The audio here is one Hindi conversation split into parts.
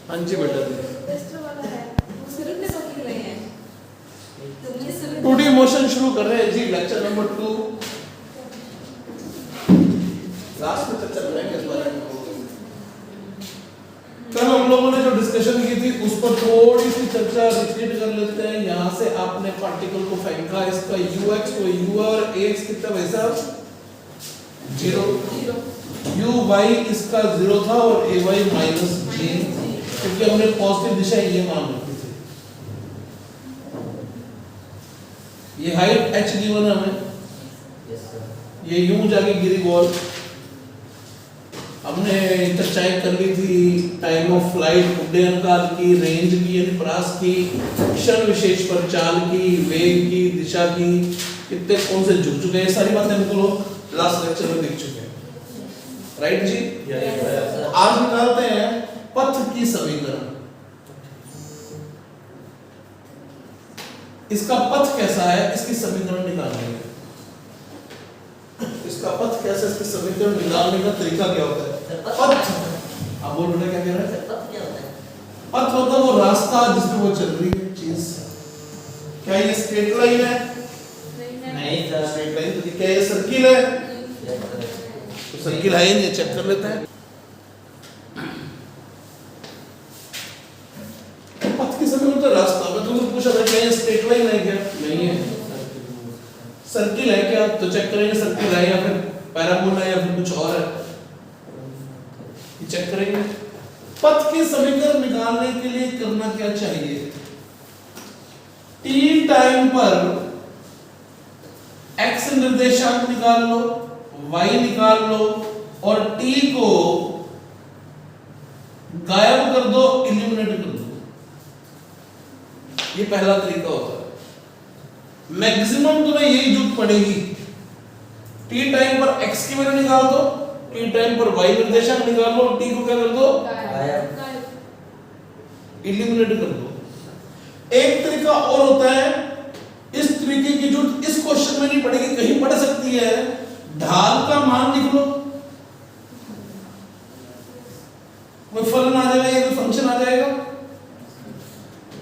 हाँ जी बेटा जी। टू डी मोशन शुरू कर रहे हैं जी, लेक्चर नंबर 2। लास्ट में चर्चा करेंगे इस बारे में। कल हम लोगों ने जो डिस्कशन की थी उस पर थोड़ी सी चर्चा रिपीट कर लेते हैं। यहाँ से आपने पार्टिकल को फेंका, इसका ux को u और ax कितना वैसा 0, uy इसका 0 था और ay माइनस g, क्योंकि हमने पॉजिटिव दिशा ये मान रखी थी। ये हाइट h गिवन है हमें, ये यूं जाके गिरी बॉल। हमने चर्चाएं कर ली थी टाइम ऑफ फ्लाइट, उड्डयन काल की, रेंज की यानी परास की, क्षण विशेष पर चाल की, वेग की, दिशा की, कितने कौन से झुक चुके हैं, सारी बातें हमको लोग लास्ट लेक्चर में देख चुके हैं। राइट जी? आज निकालते हैं पथ की समीकरण। इसका पथ कैसा है, इसकी समीकरण निकालने का। इसका पथ कैसा, इसकी समीकरण निकालने का तरीका क्या होता है? पथ, आप बोल रहे क्या कह रहे हैं? पथ क्या होता है? पथ होता है वो रास्ता जिसमें वो चल रही है चीज। क्या ये स्ट्रेट लाइन है? नहीं सर। स्ट्रेट लाइन तो क्या ये सर्किल है? तो सर्किल है नहीं, चेक कर लेते हैं। पथ की समीकरण तो रास्ता। मैं तुमसे पूछा था क्या ये स्ट्रेट लाइन है? क्या नहीं है। सर्किल है क्या? तो चेक करेंगे सर्किल है या फिर पैराबोला है या फिर कुछ और है, ये चेक करेंगे। पथ की समीकरण निकालने के लिए करना क्या चाहिए? t टाइम पर x निर्देशांक निकाल लो, y निकाल लो और t को गायब कर दो, इलिमिनेट कर दो। ये पहला तरीका होता है। मैक्सिमम तुम्हें यही जरूरत पड़ेगी। t टाइम पर x की वैल्यू निकाल दो, t टाइम पर y निर्देशांक निकाल लो, t को क्या कर दो? इलिमिनेट कर दो। एक तरीका और होता है, इस तरीके की जरूरत इस क्वेश्चन में नहीं पड़ेगी, कहीं पड़ सकती है। ढाल का मान लिख लो, कोई फलन आ जाएगा या कोई फंक्शन आ जाएगा।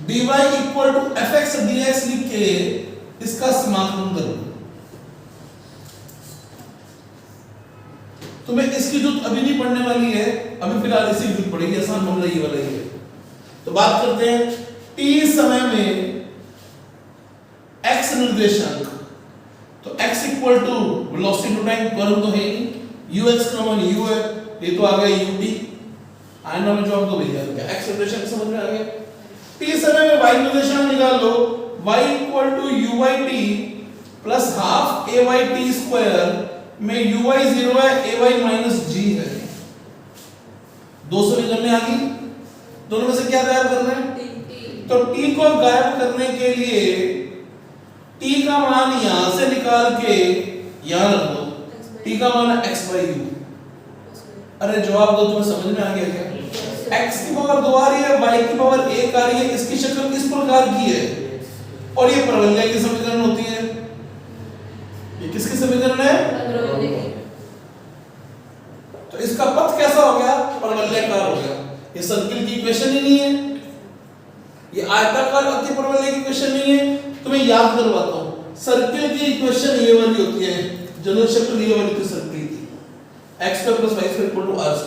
dy equal to fx dx लिख के इसका समाकलन कर लो। तुम्हें इसकी जरूरत अभी नहीं पड़ने वाली है, अभी फिलहाल इसी की जरूरत पड़ेगी। आसान मामला ये वाला ही है। तो बात करते हैं t समय में x निर्देशांक। तो x equal to velocity to time curve तो है ही, ux का मान u है, ये तो आ गया ut। आयना में जो आपको भैया क्या x निर्देशांक समझ में आ गया। t समय में y निर्देशांक निकाल लो, y equal to uyt plus half ayt square में uy 0 है, ay माइनस g है। दो समीकरण आ गई, दोनों में से क्या गायब करना है? तो t को गायब करने के लिए t का मान यहां से निकाल के यहां रख दो। t का मान है x by u। अरे जवाब दो, तुम्हें समझ में आ गया क्या? x की पावर 2 आ रही है, y की पावर 1 आ रही है, इसकी शक्ल किस प्रकार की है? और ये परवलय की समीकरण होती है। ये किसकी समीकरण है? तो इसका पथ कैसा हो गया? परवलयकार हो गया। ये सर्किल की इक्वेशन ही नहीं है, ये आयताकार अतिपरवलय की इक्वेशन नहीं है। तुम्हें याद करवाता हूं, सर्किल की इक्वेशन ये वाली होती है, जनरल शक्ल ये वाली थी सर्किल की, x² + y² = r²।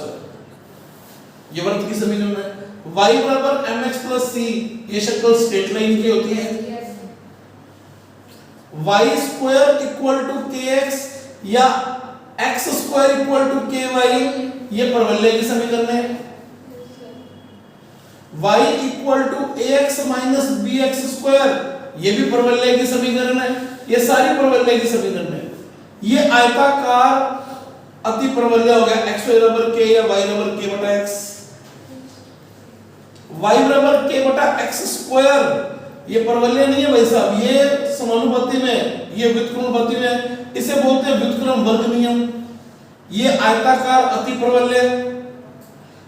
ये वृत्त की समीकरण है। y = mx + c, ये शक्ल स्ट्रेट लाइन की होती है। y² = kx या x² = ky, ये परवलय की समीकरण है। y = ax - bx², ये भी परवलय की समीकरण है। ये सारी परवलय की समीकरण है। ये आयताकार अतिपरवलय हो गया, x = k या y = k/x। y = k/x², ये परवलय नहीं है भाई साहब, ये समानुपाती में, ये व्युत्क्रमानुपाती में, इसे बोलते हैं व्युत्क्रम वर्ग नियम। ये आयताकार अतिपरवलय।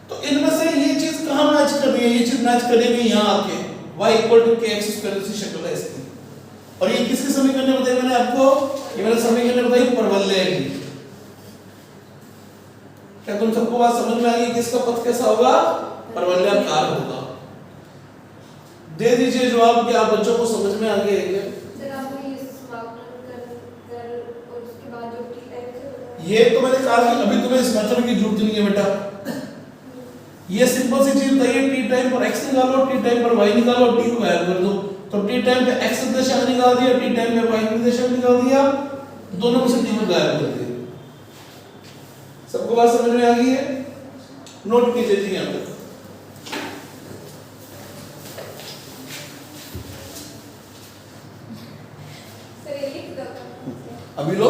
तो इनमें से ये चीज कहां मैच कर रही है? ये चीज मैच करेगी यहां आके, y = kx² की शक्ल है इसकी। और ये किसकी समीकरण बताई मैंने आपको? ये मैंने समीकरण बताई परवलय की। क्या तुम सबको बात समझ में आ गई कि इसका पथ कैसा होगा? परवलयाकार होगा। दे दीजिए जवाब कि आप बच्चों को समझ में आ गया है क्या? सर आपने ये समाकलन कर और उसके बाद जो टी टाइप से बताया। ये तो मैंने कहा कि अभी तुम्हें इस मेथड की जरूरत नहीं है बेटा। ये सिंपल सी चीज बताइए, टी टाइम पर x निकालो, टी टाइम पर y निकालो, टी को गायब कर दो। तो टी टाइम पे x निर्देशांक निकाल दिया, टी टाइम पे y निर्देशांक निकाल दिया, दोनों में से टी को गायब कर दिया। सबको बात समझ में आ गई है? नोट कीजिए जी यहां पे। सर ये लिख दो। अभी लो,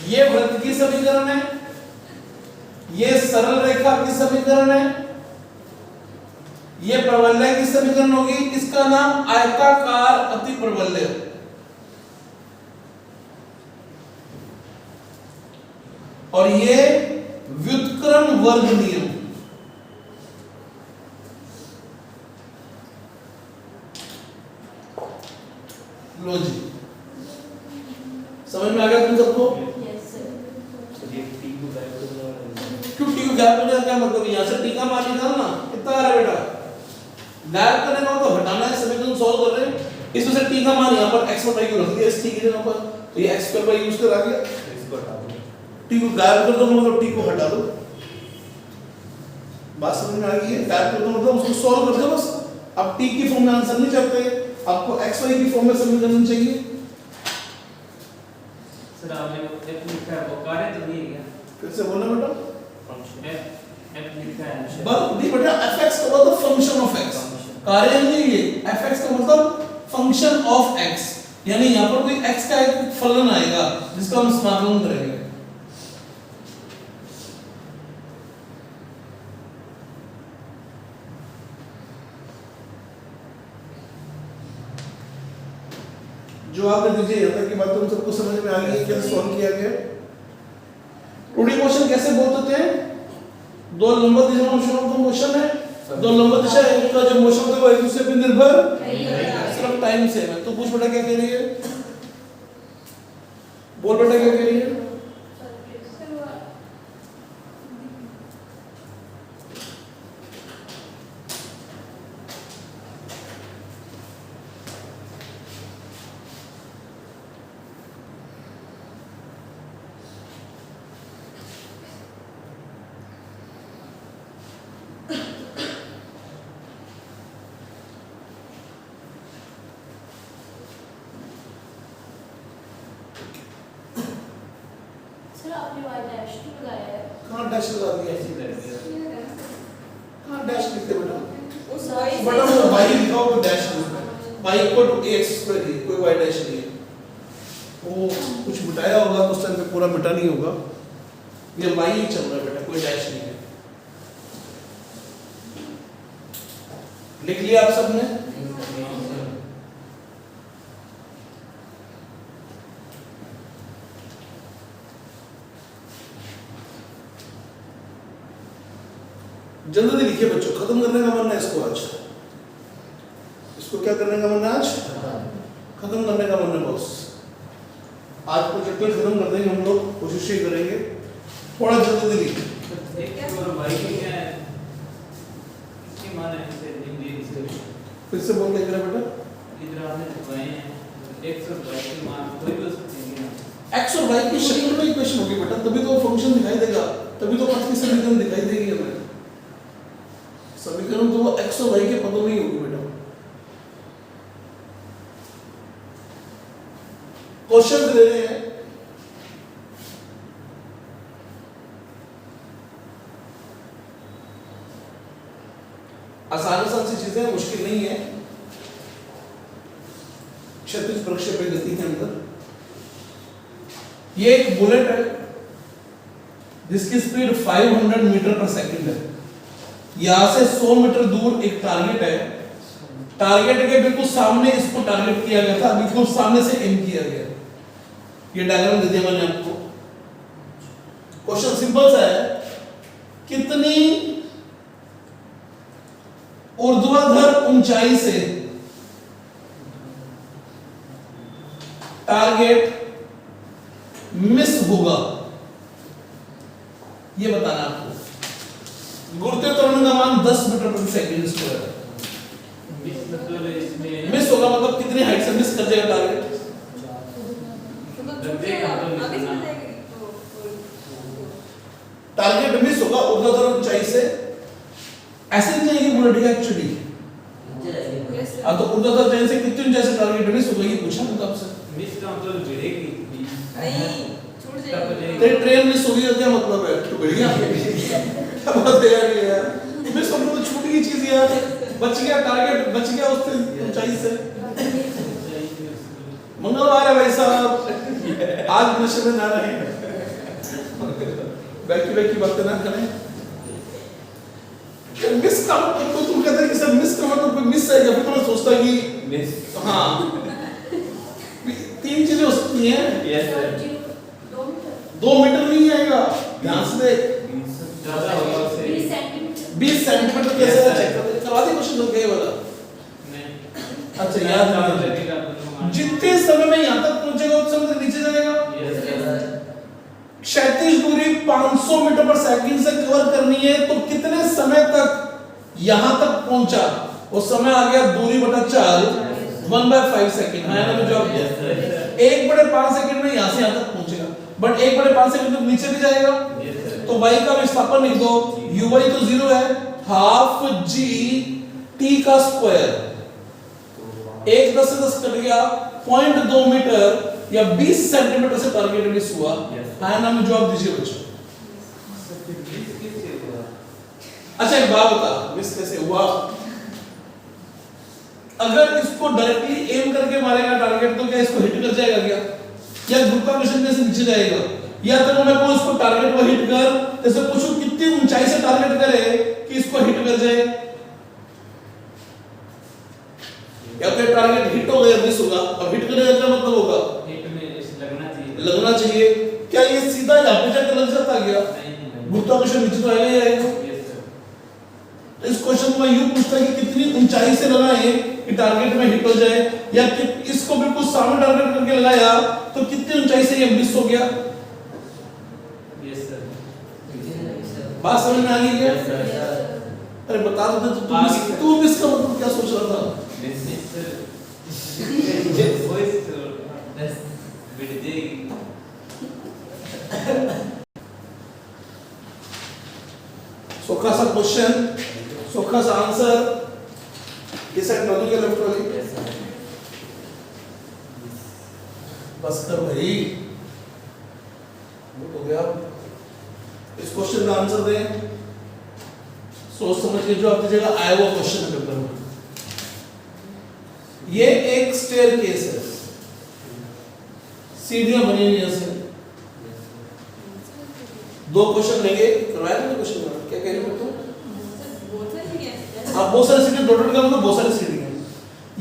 ये वृत्त की समीकरण है, ये सरल रेखा की समीकरण है, ये प्रवलय की समीकरण होगी। इसका नाम आयताकार अतिप्रवलय। और ये व्युत्क्रम वर्ग नियम। लो जी, समझ में आ गया तुम सबको? Yes sir. क्यों टी को गायब करने का क्या मतलब? यहाँ से टी का मान निकालना कितना आ रहा है बेटा? गायब करने का मतलब हटाना है। समीकरण सॉल्व कर रहे हैं, इसमें से टी का मान यहाँ पर x और y को रख दिया इस टी की जगह पर, तो ये x पर y यूज कर आ गया। टी को गायब कर दो मतलब टी को हटा दो। बात समझ में आ गई है? गायब कर दो मतलब उसको सॉल्व कर दो बस। अब टी की फॉर्म में आंसर नहीं चाहते, आपको x y की फॉर्म में समीकरण चाहिए। सर आपने एफ लिखा है, वो कार्य तो नहीं है क्या? फिर से बोलना बेटा। एफ लिखा है बस नहीं बेटा, fx का मतलब फंक्शन ऑफ x, कार्य नहीं है। fx का मतलब फंक्शन ऑफ x, यानी यहाँ पर कोई x का एक फलन आएगा जिसका हम समाकलन करेंगे। जवाब दे दीजिए। यहाँ तक की बात तुम सबको समझ में आ गई है? कैसे सॉल्व किया गया? टू डी मोशन कैसे बोलते हैं? दो लंब दिशाओं का मोशन है, दो लंब दिशा का जो मोशन होता है वो एक दूसरे पर निर्भर सिर्फ टाइम से है। तो पूछ बेटा क्या कह रही है? बोल बेटा क्या कह रही है? सर आपने y डैश टू लगाया है। कहाँ डैश लगा दिया? कहाँ डैश लिखते बेटा? उस y बेटा वो y लिखा हो तो डैश लिखना है। y equal to ax square है, कोई y डैश नहीं है। वो कुछ मिटाया होगा तो उस टाइम पे पूरा मिटा नहीं होगा। ये y ही चल रहा है बेटा, कोई डैश नहीं है। लिख लिया आप सबने? जल्दी लिखिए बच्चों, खत्म करने का मन है इसको आज। इसको क्या करने का मन है आज? खत्म करने का मन है बॉस। आज प्रोजेक्ट खत्म कर देंगे हम लोग, कोशिश ही करेंगे। थोड़ा जल्दी लिखिए। एक और भाई क्या है? इसकी मान है इसे हिंदी से फिर से बोल के जरा बेटा। इधर आपने लिखवाए हैं x और y की मान कोई भी हो सकती है ना। x और y की शक्ल में इक्वेशन होगी बेटा, तभी तो फंक्शन दिखाई देगा, तभी तो पथ की समीकरण दिखाई देगी हमें। समीकरण तो वो x और y के पदों में ही होगी बेटा। क्वेश्चन दे रहे हैं, आसान आसान सी चीजें हैं, मुश्किल नहीं है। क्षैतिज प्रक्षेपण गति के अंदर ये एक बुलेट है जिसकी स्पीड 500 मीटर पर सेकंड है। यहां से 100 मीटर दूर एक टारगेट है, टारगेट के बिल्कुल सामने इसको टारगेट किया गया था, बिल्कुल सामने से एम किया गया। ये डायग्राम दे दिया मैंने आपको। क्वेश्चन सिंपल सा है, कितनी ऊर्ध्वाधर ऊंचाई से टारगेट मिस होगा, ये बताना आपको। घूरते त्वरण का मान 10 मीटर प्रति सेकंड स्क्वायर है। मतलब इसमें मिस होगा मतलब कितनी हाइट से मिस कर जाएगा टारगेट? टारगेट मिस होगा ऊर्ध्वाधर ऊंचाई से, ऐसे नहीं जाएगी बुलेट एक्चुअली। अब तो ऊर्ध्वाधर ऊंचाई से कितनी ऊंचाई से टारगेट मिस होगा ये पूछा मैं आपसे। मिस का मतलब गिरेगी तेरी ट्रेन मिस हुई है क्या मतलब है? तो बढ़िया क्या बात है यार, ये यार मिस होना तो छोटी ही चीज यार, बच गया टारगेट, बच गया उससे ऊंचाई से। मंगलवार है भाई साहब, आज नशे में ना रहे, बैकी बातें ना करें। मिस का मतलब तो तुम कहते हैं कि सर मिस का मतलब कोई मिस है, फिर तो मैं सोचता कि मिस हाँ तीन चीजें हो सकती हैं। यस सर 2 मीटर नहीं आएगा, ध्यान से देख, ज्यादा होगा उससे 20 सेंटीमीटर कैसे है चेक करवा दे क्वेश्चन हो गया वाला। नहीं अच्छा याद नहीं, जितने समय में यहां तक पहुंचेगा उस समय तक नीचे जाएगा। क्षैतिज दूरी 500 मीटर पर सेकंड से कवर करनी है, तो कितने समय तक यहां तक पहुंचा? वो समय आ गया दूरी बटा 4 1/5 सेकंड है ना, जो आप 1/5 सेकंड में यहां से यहां तक पहुंचेगा, बट 1/5 सेकंड तक नीचे भी जाएगा। तो y का विस्थापन लिख दो, uy तो 0 है, हाफ g t का स्क्वायर, 1 10 से 10 कट गया, 0.2 मीटर या 20 सेंटीमीटर से टारगेट मिस हुआ है ना, में जवाब दीजिए बच्चों। अच्छा एक बात बता, मिस कैसे हुआ? अगर इसको डायरेक्टली एम करके मारेगा टारगेट तो क्या इसको हिट कर जाएगा क्या, या गुरुत्वाकर्षण में से नीचे जाएगा? या तो मैं को इसको टारगेट को हिट कर, जैसे पूछूं कितनी ऊंचाई से टारगेट करे कि इसको हिट कर जाए, या फिर टारगेट हिट हो गया मिस होगा, और हिट करने का मतलब होगा हिट में लगना चाहिए। क्या ये सीधा यहां पे जाकर लग जाता क्या? गुरुत्वाकर्षण नीचे तो आएगा ही आएगा। तो इस क्वेश्चन को मैं यूं पूछता कि कितनी ऊंचाई से लगाएं कि टारगेट में हिट हो जाए, या कि इसको बिल्कुल सामने टारगेट करके लगाया तो कितनी ऊंचाई से ये मिस हो गया? यस सर बात समझ में आ गई क्या? अरे बता दो तो तू मिस का मतलब क्या सोच रहा था? मिस सर वॉइस बस बिट जाएगी। सोखा सा क्वेश्चन, सोखा सा आंसर, ये साइड नदी के लेफ्ट वाली। बस कर भाई, हो गया। इस क्वेश्चन का आंसर दें, सोच समझ के जो आप दीजिएगा, आया हुआ क्वेश्चन पेपर में। ये एक स्टेयरकेस है, सीढ़ियां बनी हुई हैं ऐसे। 2 क्वेश्चन लेंगे, करवाया ना क्वेश्चन में, क्या कह रहे हो तुम? हाँ बहुत सारी सीढ़ी, टोटल का मतलब बहुत सारी सीढ़ी हैं।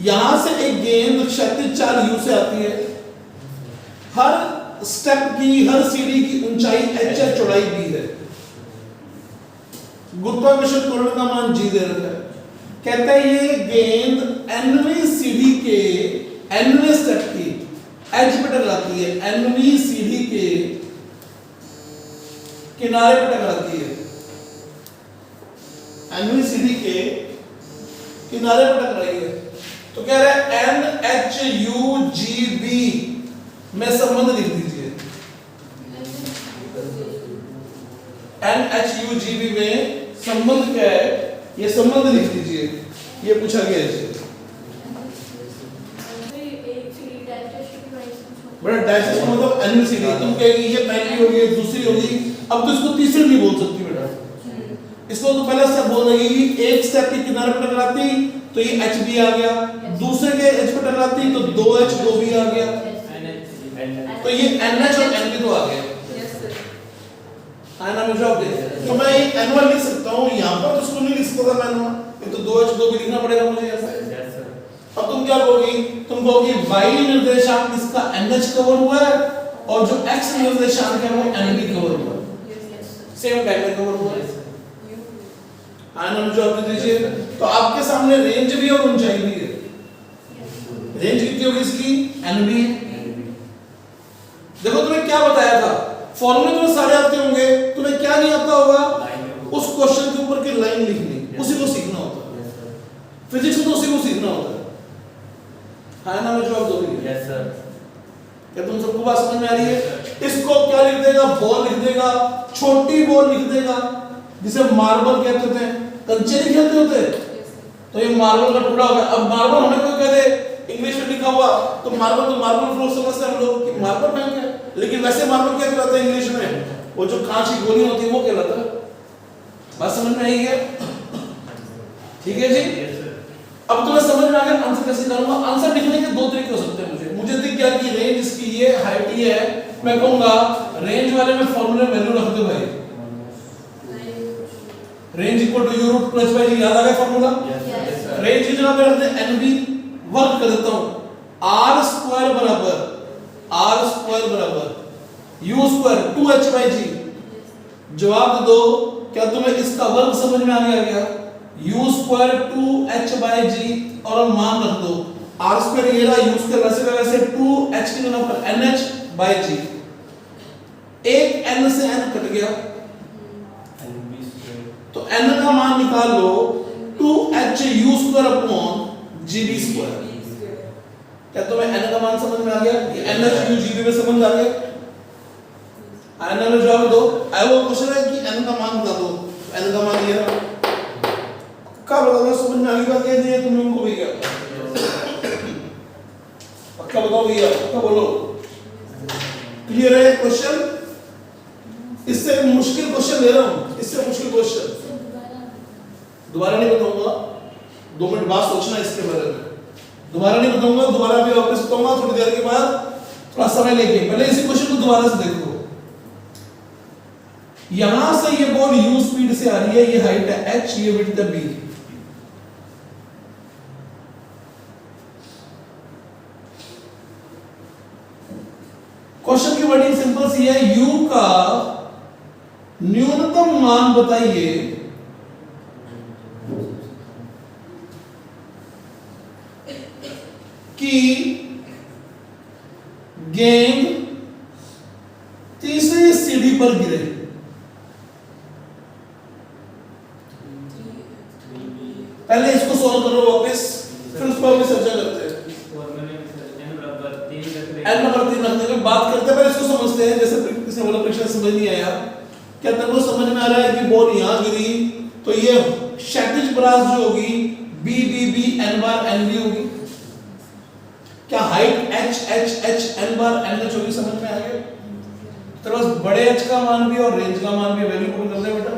यहां से एक गेंद क्षैतिज 4 u से आती है, हर स्टेप की, हर सीढ़ी की ऊंचाई h है, चौड़ाई b है, गुरुत्वाकर्षण त्वरण का मान g दे रखा है। कहता है ये गेंद nवीं सीढ़ी के nवें स्टेप की एज पे टकराती है, nवीं सीढ़ी के किनारे पे टकराती है, nवीं सीढ़ी के किनारे पे टकराई है। तो कह रहा है NHUGB में संबंध लिख दीजिए। NHUGB में संबंध क्या है, ये संबंध लिख दीजिए, ये पूछा गया है। बड़ा डैश का मतलब एनवी सीढ़ी, तुम कहेगी ये पहली होगी, ये दूसरी होगी, अब तो इसको तीसरी नहीं बोल सकती बेटा। इसको तो पहला स्टेप बोल रही है, एक स्टेप के किनारे पर टकराती तो ये HB आ गया, दूसरे के H पर टकराती तो 2H 2B आ गया, तो ये NH और NB तो आ गया। आना मुझे आप दे, तो मैं ये N1 लिख सकता हूँ, यहाँ पर तो इसको नहीं लिख सकता मैं N1, ये तो 2H 2B लिखना पड़ेगा मुझे ऐसा। अब तुम क्या कहोगी? तुम कहोगी y निर्देशांक इसका NH कवर हुआ है और जो x निर्देशांक है वो NB कवर हुआ है, सेम टाइम में कवर हुआ है। आना मुझे आप दीजिए, तो आपके सामने रेंज भी और ऊंचाई भी है। रेंज कितनी होगी इसकी? NB। देखो तुम्हें क्या बताया था, फॉर्मूले तुम्हें सारे आते होंगे, तुम्हें क्या नहीं आता होगा? उस क्वेश्चन के ऊपर की लाइन लिखनी, उसी को सीखना होता है। फिजिक्स में तो उसी को सीखना होता है। हाँ ना, मैं जवाब दोगे? Yes sir. क्या तुम सबको बात समझ में आ रही है? इसको क्या लिख देगा? बॉल लिख देगा, छोटी बॉल लिख देगा, जिसे मार्बल कहते थे। कंचे नहीं खेलते होते, तो ये मार्बल का टुकड़ा हो गया। अब मार्बल हमें कोई कह दे इंग्लिश में लिखा हुआ तो मार्बल फ्लोर समझते हैं हम लोग कि मार्बल बैंक है, लेकिन वैसे मार्बल क्या कहलाता है इंग्लिश में? वो जो कांच की गोली होती है वो कहलाता है। बात समझ में आई है? ठीक है जी। अब तुम्हें समझ में आ गया आंसर कैसे करूंगा। आंसर लिखने के दो तरीके हो सकते हैं। मुझे दिख गया कि रेंज इसकी ये, हाइट ये है, मैं कहूंगा रेंज वाले में फार्मूले वैल्यू रख दो भाई। Range equal to u root plus by g, याद आ गया फार्मूला? रेंज की जगह पे रख दे एनबी, वर्क कर देता हूं, आर स्क्वायर बराबर यू स्क्वायर 2h/g। जवाब दो, क्या तुम्हें इसका वर्ग समझ में आ गया क्या? u स्क्वायर 2h/g और मान रख दो, r स्क्वायर ये रहा, u स्क्वायर वैसे का वैसे 2h की जगह पर nh/g। एक n से n कट गया तो n का मान निकाल लो 2h u square upon gb square. क्या तुम्हें n का मान समझ में आ गया? ये nh u gb में समझ आ गया? n में जवाब दो। आया वो क्वेश्चन है कि n का मान बता दो, n का मान ये रहा। पक्का बता दो, समझ में आ गई बात? क्या नहीं है तुम लोगों को भी? क्या पक्का बताओ भैया, पक्का बोलो। क्लियर है क्वेश्चन? इससे मुश्किल क्वेश्चन ले रहा हूं, इससे मुश्किल क्वेश्चन दोबारा नहीं बताऊंगा, 2 मिनट बाद सोचना इसके बारे में। दोबारा नहीं बताऊंगा, दोबारा भी वापस बताऊंगा थोड़ी देर के बाद, थोड़ा समय लेके। पहले इसी क्वेश्चन को दोबारा से देखो। यहां से ये बॉल u स्पीड से आ रही है, ये हाइट है h, ये विड्थ है b। क्वेश्चन की वर्डिंग सिंपल सी है, u का न्यूनतम मान बताइए कि गेंद तीसरी सीढ़ी पर गिरे। पहले इसको सॉल्व करो वापस, फिर उस पर भी चर्चा करते हैं। n नंबर 3 रखने की बात करते हैं, पहले इसको समझते हैं। जैसे किसी बोला परीक्षा समझ नहीं आया, क्या तेरे को समझ में आ रहा है कि बॉल यहां गिरी तो ये क्षैतिज परास जो होगी b b b n बार n b होगी। क्या height h h h n बार n h होगी? समझ में आ गया? तेरे पास बड़े h का मान भी और रेंज का मान भी, वैल्यू पुट कर दे बेटा।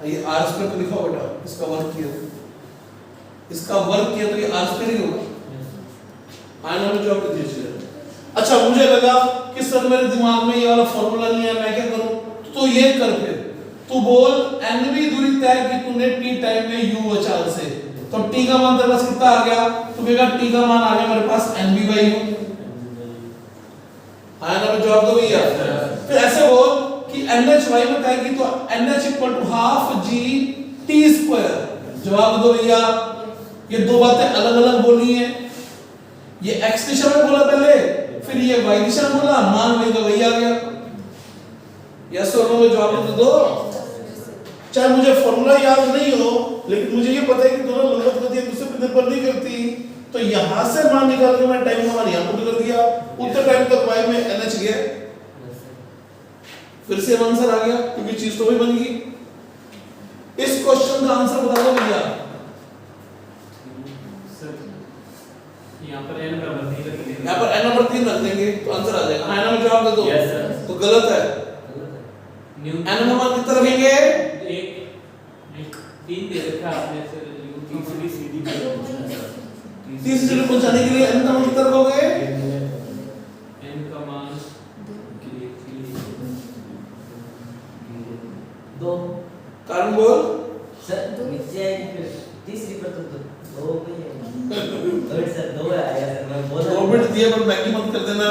ये r स्क्वायर तो लिखा हो बेटा, इसका वर्ग किया, इसका वर्ग किया तो ये r स्क्वायर ही होगा। आना में जवाब दीजिए। अच्छा, मुझे लगा कि सर मेरे दिमाग में ये वाला फार्मूला नहीं है, मैं क्या करूं? तो ये कर, फिर तू बोल nवी दूरी तय की तूने t टाइम में u अचाल से, तो t का मान तेरे पास कितना आ गया? तो कहेगा t का मान आ गया मेरे पास nb/u। आना में जवाब दो भैया। फिर ऐसे बोल कि nh/y में तय की तो nh equal to half g t square. जवाब दो भैया। ये दो बातें अलग अलग बोलनी है, ये x दिशा में बोला पहले, फिर ये y दिशा में बोला, मान वही का वही आ गया। यस और नो में जवाब दो। चाहे मुझे फॉर्मूला याद नहीं हो, लेकिन मुझे ये पता है कि दोनों लंबवत गति एक दूसरे पर निर्भर नहीं करती, तो यहां से मान निकाल के मैं टाइम का मान यहां पुट कर दिया, उतने टाइम तक y में nh गया, फिर से आंसर आ गया, क्योंकि चीज तो वही बन गई। इस क्वेश्चन का आंसर बता दो भैया। यहाँ पर n बराबर 3 रख देंगे, यहाँ पर n नंबर 3 रख देंगे तो आंसर आ जाएगा। हाँ, में जवाब दे दो। Yes sir. तो गलत है, n नंबर कितना रखेंगे? एक 3 दे रखा आपने सर, तीसरी सीढ़ी पर तीसरी सीढ़ी पहुंचाने के लिए n का मान कितना रखोगे? n का मान 2। कारण बोल सर नीचे आएगी फिर तीसरी पर तो दो पे है थर्ड सर दो आएगा सर मैं बोल रहा 2 मिनट दिए पर मैगी मत कर देना।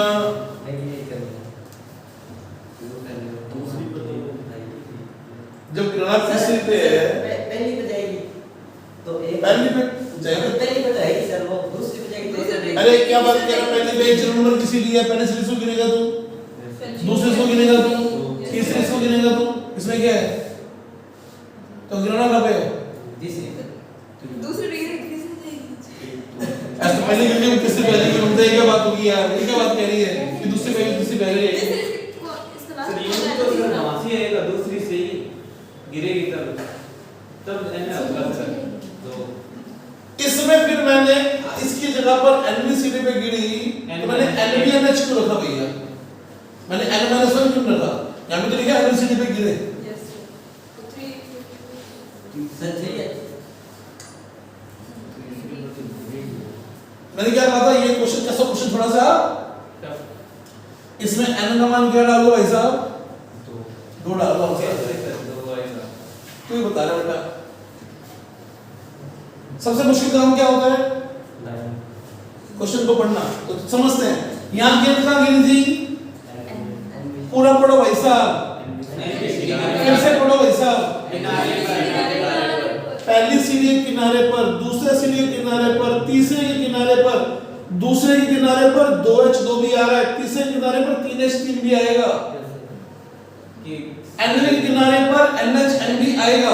नहीं करूंगा दूसरी पर जब किराना तीसरी पे है, पहली पे जाएगी तो एक पहली पे जाएगी, पहली पे जाएगी सर, वो दूसरी पे जाएगी तो अरे क्या बात कर रहा है? पहली पे एक नंबर किसी लिया, पहले से इसको गिनेगा तू, दूसरे से गिनेगा तू, गिनेगा तू? इसमें क्या है? तो गिनना कब है? तीसरी दूसरी डिग्री किसने चाहिए? ऐसे पहले गिनने में किससे पहले गिनते हैं? क्या बात होगी यार? ये क्या बात कह रही है कि दूसरी पहले तीसरी पहले है? सर ये तो सर नवासी आएगा, दूसरी से ही गिरेगी तब एन होगा सर। तो इसमें फिर मैंने इसकी जगह पर एनबीसीडी पे गिरी तो मैंने एनबीएनएच क्यों रखा भैया? मैंने एन माइनस 1 क्यों रखा? यहाँ पे तो लिखा एनबीसीडी पे गिरे। Yes sir. 3 सर सही है। मैंने क्या कहा था? ये क्वेश्चन कैसा क्वेश्चन थोड़ा सा इसमें एन का मान क्या डालो भाई साहब? 2 डालो। तू ही बता रहा बेटा। सबसे मुश्किल काम क्या होता है? क्वेश्चन को पढ़ना। तो समझते हैं यहाँ गेंद कहाँ गिरी थी? पूरा पढ़ो भाई साहब, फिर से पढ़ो भाई साहब। पहली सीढ़ी के किनारे पर, दूसरे सीढ़ी के किनारे पर, तीसरे के किनारे पर, दूसरे के किनारे पर 2H2 भी आ रहा है, तीसरे किनारे पर 3H3 भी आएगा, एनवे के किनारे पर NHN भी आएगा।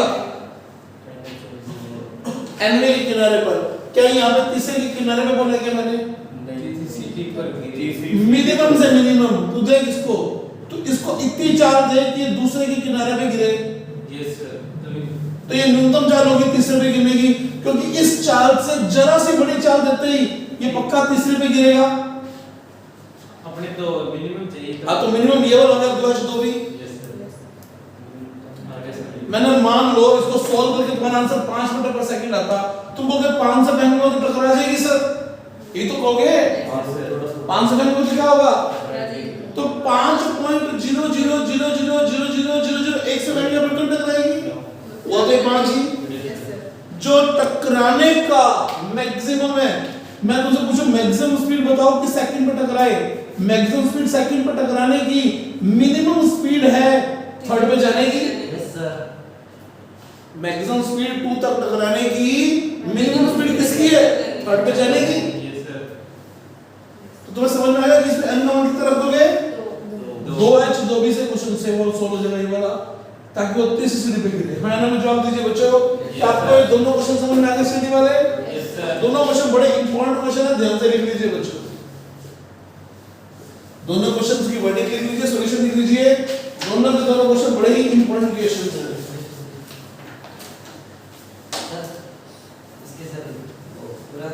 एनवे के किनारे पर क्या यहाँ पे तीसरे के किनारे पे बोला क्या मैंने? मिनिमम से मिनिमम तू देख इसको, तो इसको इतनी चाल दे कि दूसरे के किनारे पे गिरे। Yes sir. तो ये न्यूनतम चाल होगी तीसरे पे गिरने की, क्योंकि इस चाल से जरा सी बड़ी चाल देते ही ये पक्का तीसरे पे गिरेगा। अपने तो मिनिमम चाहिए। हाँ तो मिनिमम ये वाला होगा 2H2 भी। Yes sir. मैंने मान लो इसको सॉल्व करके तुम्हारा आंसर 5 मीटर पर सेकंड आता, तुम कहोगे 5 से फेंको तो टकरा जाएगी सर, ये तो कहोगे 5 से फेंको तो क्या होगा? तो 5.0000000001 से फेंकने पर तो टकराएगी, वो तो 5 ही। जो टकराने का मैक्सिमम है, मैं तुमसे पूछूं मैक्सिमम स्पीड बताओ कि सेकंड पे टकराए। मैक्सिमम स्पीड सेकंड पे टकराने की, मिनिमम स्पीड है थर्ड पे जाने की। Yes sir. मैक्सिमम स्पीड 2 तक टकराने की, मिनिमम स्पीड किसकी है? थर्ड पे जाने की। Yes sir. तो तुम्हें समझ में आएगा कि इसमें n का मान कितना रख दोगे? 2H2 भी से क्वेश्चन से वो सोल्व हो जाएगा ये वाला, ताकि वो तीसरी सीढ़ी पे गिरे। हाँ ना, जवाब दीजिए बच्चों। क्या आपको ये दोनों क्वेश्चन समझ में आ गए सीढ़ी वाले? Yes sir. दोनों क्वेश्चन बड़े इंपॉर्टेंट क्वेश्चन है, ध्यान से लिख लीजिए बच्चों। दोनों क्वेश्चंस की वर्डिंग लिख लीजिए, सॉल्यूशन लिख लीजिए। दोनों के दोनों क्वेश्चन बड़े ही इंपॉर्टेंट क्वेश्चंस हैं। इसके सर वो पूरा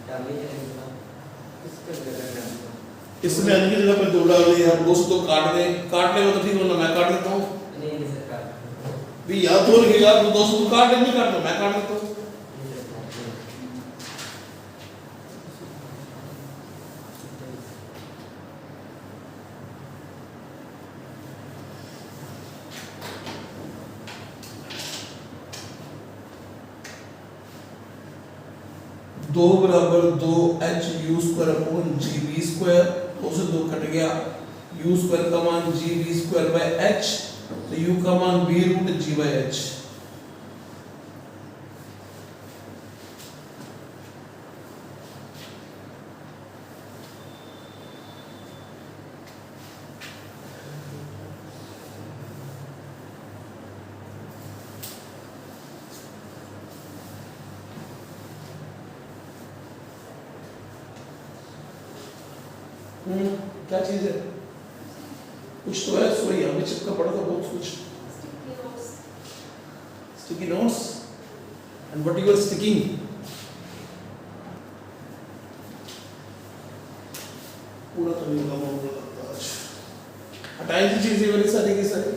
क्या भी है इसमें n की जगह पर 2 डाल दिए, हम 2 से 2 काट ले तो ठीक होना, मैं काट देता हूँ नहीं सर भी यार 2 लिखेगा तो 2 से 2 काट ले, नहीं काट दो मैं काट देता हूँ। दो बराबर 2H(u² अपॉन Gv², 2 से 2 कट गया, u² का मान Gv²/h, तो u का मान b√g/h। क्या चीज है? कुछ तो है, सॉरी यहाँ पे चिपका पड़ा था बहुत कुछ। Sticky notes and what you are sticking? पूरा तो नहीं होगा मुझे लगता आज। हटाई थी चीजें वाली सारी की सारी।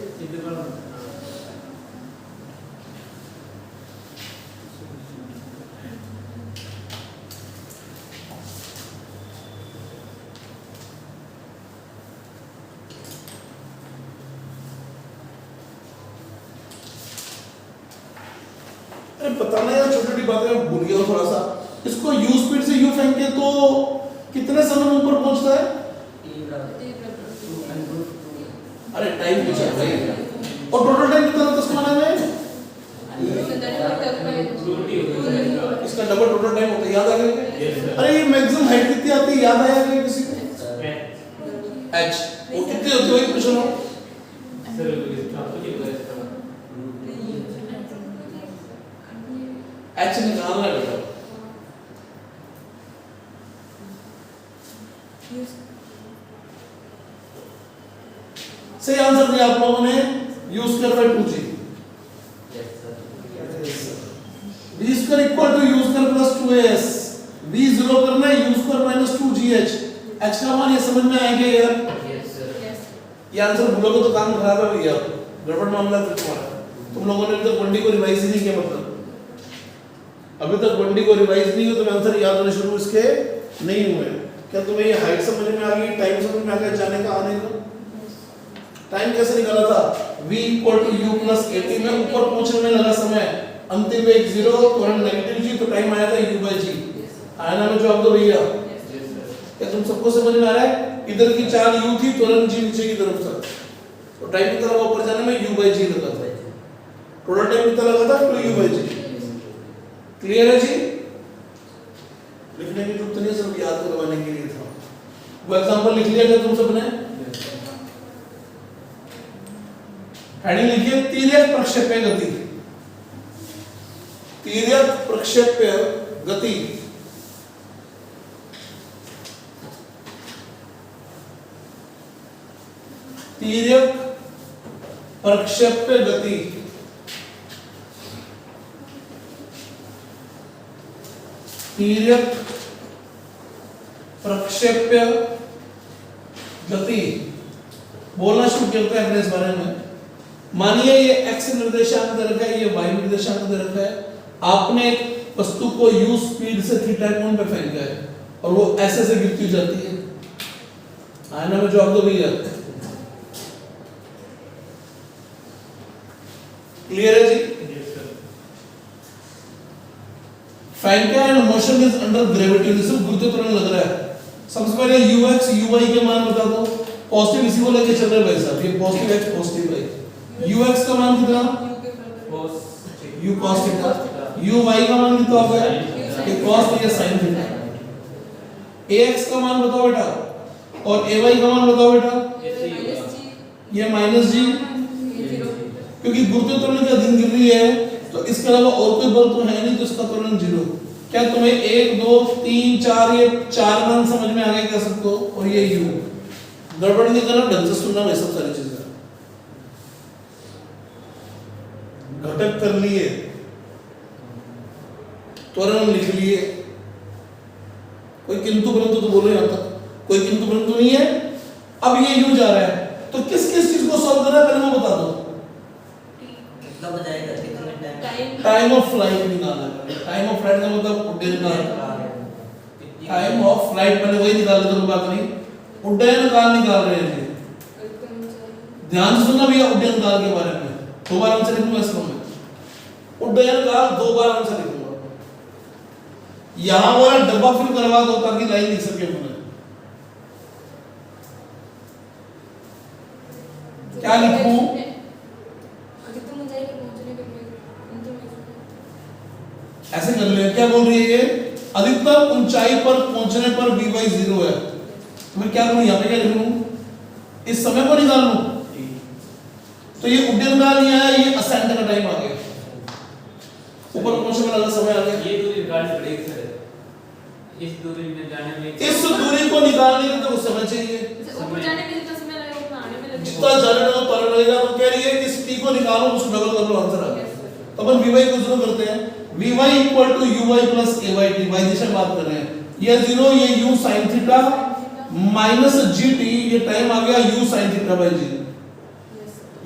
बताना यार, छोटी छोटी बातें मैं भूल गया हूँ थोड़ा सा। इसको u स्पीड से u फेंके तो कितने समय में ऊपर पहुंचता है? अरे टाइम पूछा भाई, और टोटल टाइम कितना होता है इसको बनाने में? इसका डबल टोटल टाइम होता है, याद आ गया? अरे ये मैक्सिमम हाइट कितनी आती है, याद आया क्या किसी को? h वो कितनी होती है वही पूछ रहा हूँ। आपको क्या लगा इसका? एच निकालना है बेटा। सही आंसर दिया आप लोगों ने, यूज कर by 2g। v square equal to u square plus 2as। v 0 करना है, u square minus 2gh। h का मान ये समझ में आएगा यार? ये आंसर भूलोगे तो काम खराब है भैया, गड़बड़ मामला है तुम्हारा। तुम लोगों ने अभी तक वनडी को रिवाइज ही नहीं किया, मतलब अभी तक वनडी को रिवाइज नहीं हुआ, तो आंसर याद होने शुरू इसके नहीं हुए। क्या तुम्हें ये हाइट समझ में आ गई, टाइम समझ में आ गया, जाने का आने का? टाइम कैसे निकाला था? v equal to u plus 80 में ऊपर पहुंचने में लगा समय, अंतिम में एक 0 तुरंत नेगेटिव g, तो टाइम आया था u by g। आया ना? मैं जवाब दो भैया। क्या तुम सबको समझ में आ रहा है? इधर की चाल u थी, तुरंत g नीचे की तरफ था, तो टाइम कितना लगा ऊपर जाने में? u by g लगा था। टोटल टाइम कितना लगा था? 2u by g। क्लियर है जी? लिखने की जरूरत नहीं है, सिर्फ याद करवाने के लिए था। वो एग्जांपल लिख लिया क्या तुम सबने? हेडिंग लिखिए, तिर्यक प्रक्षेप्य गति। तिर्यक प्रक्षेप्य गति। तिर्यक प्रक्षेप्य गति। तिर्यक प्रक्षेप्य गति बोलना शुरू करते हैं इस बारे में। मानिए ये x निर्देशांक दे रखा है, ये y निर्देशांक दे रखा है। आपने एक वस्तु को u स्पीड से थीटा कोण पे फेंका है और वो ऐसे से गिरती जाती है। आना में जवाब दो भैया। क्लियर है जी? फेंका and motion is under gravity, सिर्फ गुरुत्व त्वरण लग रहा है। सबसे पहले ux uy के मान बता दो। पॉजिटिव इसी को लेके चल रहे भाई साहब, ये positive x positive y। ux का मान कितना? u cos theta. uy का मान कितना होगा? ये cos theta sin theta. ax का मान बताओ बेटा, और ay का मान बताओ बेटा। ये माइनस जी, क्योंकि गुरुत्व त्वरण के अधीन गिर रही है, तो इसके अलावा और कोई बल तो है नहीं, तो इसका त्वरण 0। क्या तुम्हें 1 2 3 4 ये 4 मान समझ में आ गए क्या सबको? और ये u गड़बड़ नहीं करना, ढंग से सुनना, वैसे सारी चीजें घटक कर लिए, त्वरण लिख लिए। कोई किंतु परंतु तो बोलो यहां तक, कोई किंतु परंतु नहीं है। अब ये u जा रहा है, तो किस किस चीज को सॉल्व करना है पहले वो बता दो। कितना बजाएगा? कितना टाइम? टाइम ऑफ फ्लाइट निकालना है। टाइम ऑफ फ्लाइट का मतलब उड्डयन काल। टाइम ऑफ फ्लाइट पहले वही निकाल दो, कोई बात नहीं। उड्डयन काल निकाल रहे हैं जी, ध्यान से सुनना भैया। उड्डयन काल के बारे में 2 बार आंसर लिखूंगा इसको मैं। उड्डयन काल 2 बार आंसर लिखूंगा। यहां वाला डब्बा फिल करवा दो ताकि लाइन लिख सके अपने। क्या लिखूं? ऐसे कर ले। क्या बोल रही है ये? अधिकतम ऊंचाई पर पहुंचने पर v by 0 है। तो मैं क्या करूं? यहां पे क्या लिख लूं? इस समय को निकाल लूं। तो ये उड्डयन काल नहीं आया, ये असेंट का टाइम आ गया, ऊपर पहुंचने में लगा समय आ गया। ये दूरी निकालनी पड़ेगी सर, इस दूरी में जाने में। इस दूरी को निकालने के तो समय चाहिए। ऊपर जाने में जितना समय लगेगा उतना आने में लगेगा। जितना जाने में उतना लगेगा। तो कह रही है कि इस t को निकालो, उसको डबल कर लो, आंसर आ गया। तो अपन vy को 0 करते हैं। vy equal to uy plus ay t, y दिशा बात कर रहे हैं। ये 0, ये u sin theta minus gt, ये टाइम आ गया u sin theta by g,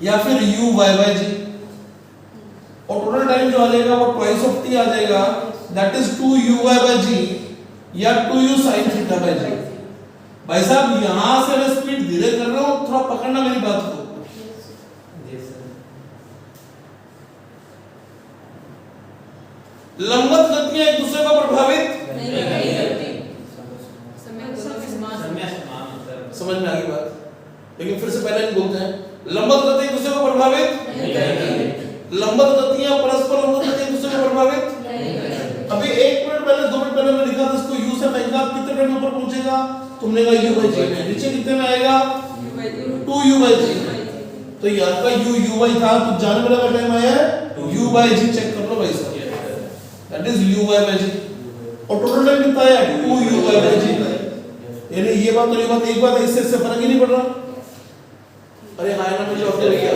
या फिर u y बाय g। और टोटल टाइम जो आ जाएगा वो ट्वाइस ऑफ t आ जाएगा, that is 2u y by g या 2u sin theta by g। भाई साहब यहां से मैं स्पीड धीरे कर रहा हूं, थोड़ा पकड़ना मेरी बात को। लंबवत गतियां एक दूसरे को प्रभावित नहीं करती। समझ में आ गई बात? लेकिन फिर से पहले ही बोलते हैं, लंबवत गति एक दूसरे को प्रभावित नहीं करती। लंबवत गतियां परस्पर लंबवत गति एक दूसरे को प्रभावित नहीं करती। अभी 1 मिनट पहले 2 मिनट पहले मैं लिखा था इसको u से फेंका, कितने मिनट में ऊपर पहुंचेगा? तुमने कहा u by g में। नीचे कितने में आएगा? 2u by g। तो यहाँ का u uy था तो जाने वाला का टाइम आया है u by g चेक कर लो भाई साहब that is u by g और टोटल टाइम कितना आया 2 u by g यानी ये बात और ये बात एक बात है इससे फर्क ही नहीं पड़ रहा अरे हाँ ना मुझे जवाब दे भैया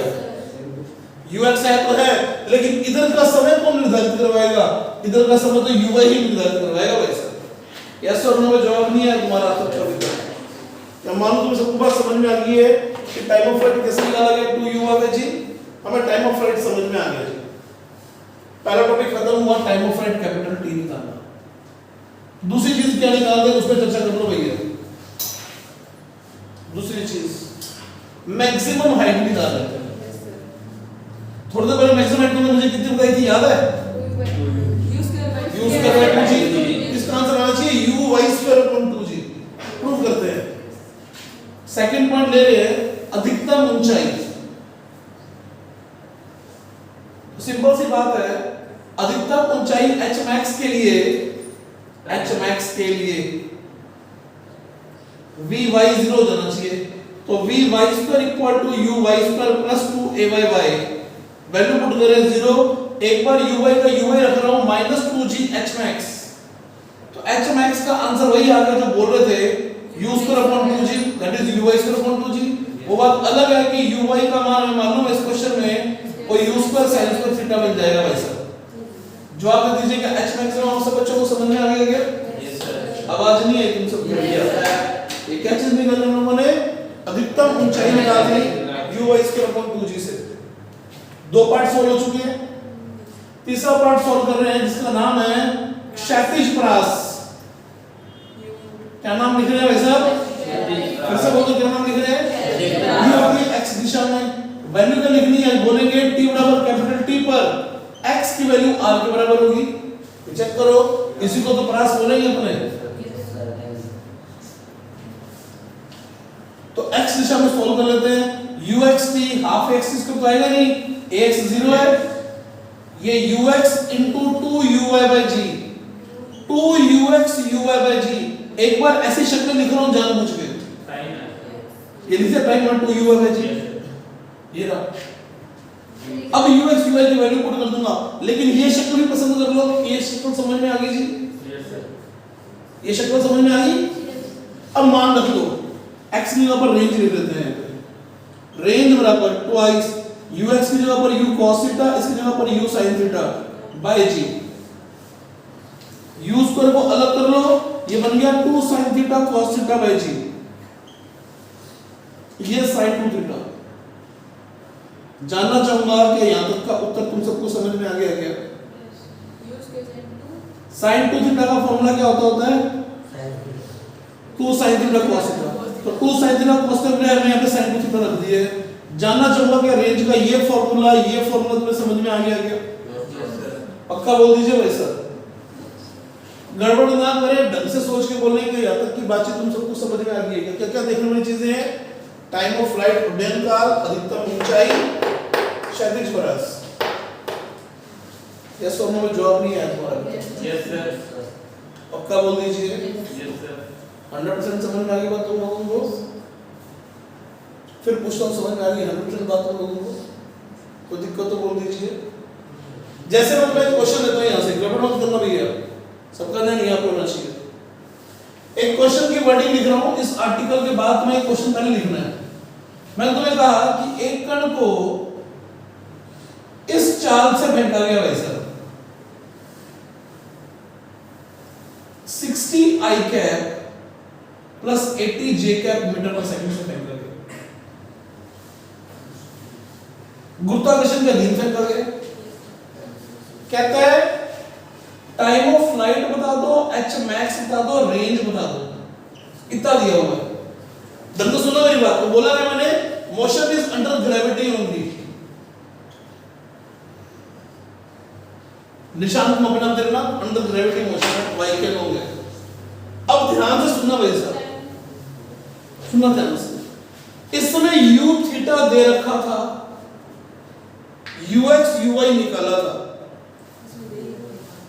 ux है तो है लेकिन इधर का समय कौन निर्धारित करवाएगा इधर का समय तो uy ही निर्धारित करवाएगा भाई साहब यस और नो में जवाब नहीं है तुम्हारा तो कभी तक क्या मालूम तुम्हें सबको बात समझ में आ गई है कि टाइम ऑफ फ्लाइट कैसे निकाला गया 2 u by g हमें टाइम ऑफ फ्लाइट समझ में आ गया जी पहला टॉपिक खत्म हुआ time of flight capital T निकालना दूसरी चीज क्या निकाल दे उस पर चर्चा कर लो भैया दूसरी चीज मैक्सिमम हाइट निकाल लेते हैं थोड़ी देर पहले मैक्सिमम हाइट तुमने मुझे कितनी बताई थी याद है u स्क्वायर बाय 2g इसका आंसर आना चाहिए u y square upon 2g prove करते हैं सेकंड पॉइंट ले रहे हैं अधिकतम ऊंचाई सिंपल सी बात है अधिकतम ऊंचाई h max के लिए vy 0 जाना चाहिए तो vy square equal to uy square plus 2ayy value put करें 0 एक बार uy का uy रख रहा हूं -2g h max तो h max का आंसर वही आ गया जो बोल रहे थे u square upon 2g that is uy square upon 2g वो बात अलग है कि uy का मान हमें मालूम है इस क्वेश्चन में और u square sin square theta मिल जाएगा भाई साहब जवाब दे दीजिए कि h max हम सब बच्चों को समझ में आ गया क्या यस सर आवाज नहीं है तुम सब ये क्या चीज निकालने में मैंने अधिकतम ऊंचाई निकाल दी uy स्क्वायर अपॉन 2g से दो पार्ट सॉल्व हो चुके हैं तीसरा पार्ट सॉल्व कर रहे हैं जिसका नाम है क्षैतिज परास क्या नाम लिख रहे हैं भाई साहब फिर से बोलो क्या नाम लिख रहे हैं ये अपनी x दिशा में वैल्यू क्या लिखनी है बोलेंगे t बराबर कैपिटल T पर x की वैल्यू r के बराबर होगी चेक करो इसी को तो परास बोलेंगे अपने तो x दिशा में सॉल्व कर लेते हैं uxt हाफ x इसको तो आएगा नहीं ax 0 है ये ux into 2uy/g 2ux/g एक बार ऐसी शक्ल लिख रहा हूं जानबूझ के टाइम है ये लिखिए टाइम 2uy/g ये रहा अब ux uy की वैल्यू पुट कर दूंगा लेकिन ये शक्ल भी पसंद कर लो ये शक्ल समझ में आ गई जी यस सर ये शक्ल समझ में आ गई अब मान रख लो x की जगह पर रेंज लिख देते हैं रेंज बराबर ट्वाइस ux की जगह पर u cos थीटा इसकी जगह पर u sin theta by g u square को अलग कर लो ये बन गया 2 sin theta cos theta by g ये sin 2 थीटा जानना चाहूंगा कि यहां तक का उत्तर तुम सबको समझ में आ गया क्या sin 2 थीटा का फॉर्मूला क्या होता है 2 sin थीटा cos थीटा तो 2 sin थीटा cos थीटा हमने यहां पे sin 2 थीटा रख दिए जानना चाहूंगा कि रेंज का ये फॉर्मूला तुम्हें समझ में आ गया क्या पक्का बोल दीजिए भाई सर गड़बड़ ना करें ढंग से सोच के बोलने के यहां तक की बातचीत तुम सबको समझ में आ गई है क्या क्या देखने वाली चीजें हैं टाइम ऑफ फ्लाइट उड्डयन काल अधिकतम ऊंचाई क्षैतिज परास यस और नो में जवाब नहीं आया तुम्हारा यस सर पक्का बोल दीजिए यस सर 100% समझ में आ गई बात तुम लोगों को फिर पूछता हूँ समझ में आ गई 100% बात तुम लोगों को कोई दिक्कत तो बोल दीजिए जैसे मैं क्वेश्चन देता हूँ यहाँ से गड़बड़ मत करना भैया सबका ध्यान यहाँ पे होना चाहिए एक क्वेश्चन की वर्डिंग लिख रहा हूँ इस आर्टिकल के बाद में एक क्वेश्चन पहले लिखना है मैंने तुम्हें कहा कि एक कण को इस चाल से फेंका गया वैसा 60 i cap plus 80 j cap metre per second से फेंका गया गुरुत्वाकर्षण के अधीन फेंका गया कहता है टाइम ऑफ फ्लाइट बता दो h max बता दो रेंज बता दो इतना दिया हुआ है ढंग से सुनो मेरी बात तो बोला है मैंने motion is under gravity only निशान तुम अपना देना अंडर ग्रेविटी मोशन व्हीकल हो गया अब ध्यान से सुनना भाई साहब सुनना ध्यान से इस समय u थीटा दे रखा था ux uy निकाला था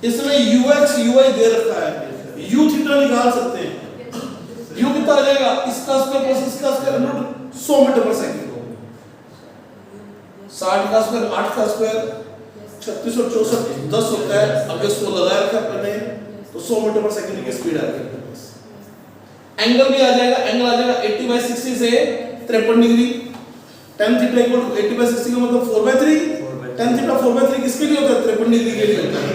इसमें ux uy दे रखा है u थीटा निकाल सकते हैं u कितना आ जाएगा इसका स्क्वायर प्लस इसका square root 100 metre per second 60 का स्क्वायर 8 का स्क्वायर 36 और 64 10 होता है। अब ये 100 लगाया रखा अपने तो 100 मीटर पर सेकंड की स्पीड आ गई अपने पास। एंगल भी आ जाएगा, एंगल आ जाएगा 80/60 से 53 डिग्री। tan थीटा इक्वल टू 80/60 का मतलब 4/3। tan थीटा 4/3 किसके लिए होता है? 53 डिग्री के लिए होता है।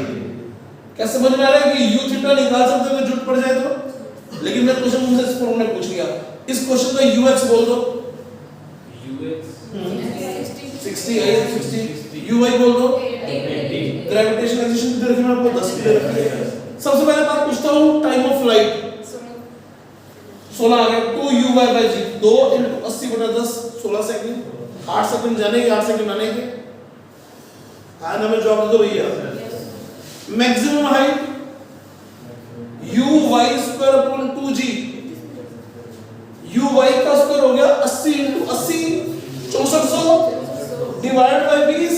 क्या समझ में आ रहा है कि u थीटा निकाल सकते हो जुट पड़ जाए तो? लेकिन मैं क्वेश्चन तुमसे इस फॉर्म में पूछ लिया, इस क्वेश्चन का ux बोल दो, ux 60 आई 60, uy बोल दो, ग्रेविटेशनल एक्सेलरेशन कितने रखी मैंने आपको 10 की दे रखी है। सबसे पहले बात पूछता हूं टाइम ऑफ फ्लाइट 16 आ गया 2uy/g 2 × 80/10 16 सेकंड 8 सेकंड जाने के 8 सेकंड आने के। हाँ ना मैं जवाब दे दो भैया। मैक्सिमम हाइट uy²/2g uy का स्क्वायर हो गया 80 × 80 6400 डिवाइड बाय 20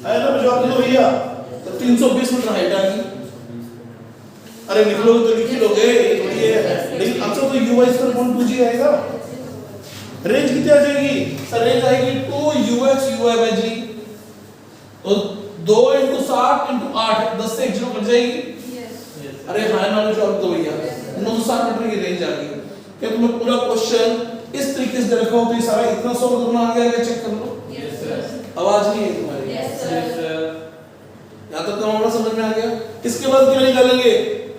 है ना मैं जवाब दे दो भैया। तो 320 मीटर हाइट आ गई। अरे लिख लो तो लिख ही लोगे थोड़ी है, लेकिन अच्छा तो uy²/2g आएगा। रेंज कितनी आ जाएगी सर? रेंज आएगी 2ux uy/g तो 2 × 60 × 8 10 से 1 जीरो कट जाएगी। अरे हाँ ना जवाब दो भैया 960 मीटर की रेंज आ गई। क्या तुम्हें पूरा क्वेश्चन इस तरीके से रखा हो तो ये सारा इतना सॉल्व करना आ गया? चेक कर लो। आवाज नहीं है तुम्हारी? यहाँ तक तो हमारा समझ में आ गया। इसके बाद क्या निकालेंगे?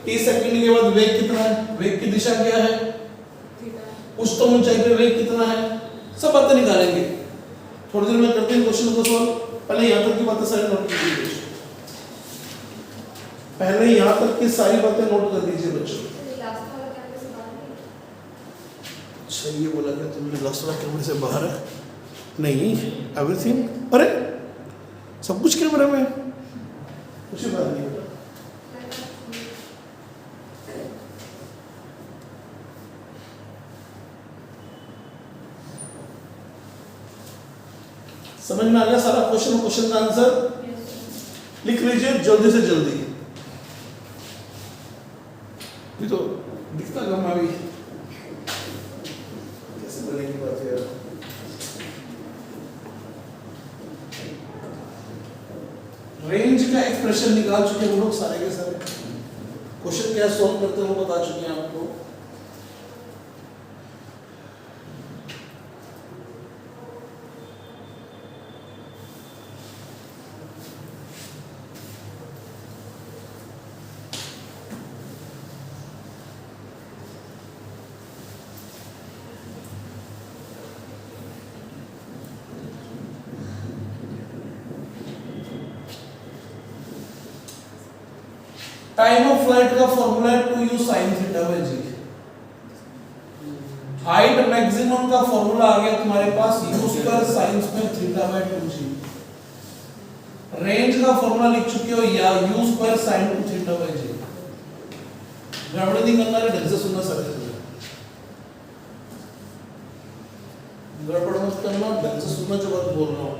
t सेकंड के बाद वेग कितना है, वेग की दिशा क्या है, उच्चतम ऊंचाई पे वेग कितना है, सब बातें निकालेंगे। थोड़ी देर में करते हैं क्वेश्चन को सॉल्व। पहले यहाँ तक की बातें सारी नोट कीजिए, पहले यहाँ तक की सारी बातें नोट कर दीजिए बच्चों। अच्छा ये बोला क्या तुमने लास्ट वाला कैमरे से बाहर है? नहीं एवरीथिंग, अरे सब कुछ कैमरे में, कुछ बात नहीं होता। समझ में आ गया सारा क्वेश्चन, क्वेश्चन का आंसर लिख लीजिए जल्दी से जल्दी। ये तो दिखता कम अभी कैसे बनेगी बात यार। रेंज का एक्सप्रेशन निकाल चुके हैं वो लोग सारे के सारे। क्वेश्चन क्या सॉल्व करते हैं वो बता चुके हैं आपको। टाइम ऑफ फ्लाइट का फॉर्मूला है 2u sin θ/g। Height maximum का फॉर्मूला आ गया तुम्हारे पास u² sin² θ/2g। रेंज का फॉर्मूला लिख चुके हो या u² sin² θ/g। गड़बड़ नहीं करना है, ढंग से सुनना सबसे। गड़बड़ मत करना, ढंग से सुनना जो बात बोल रहा हूँ,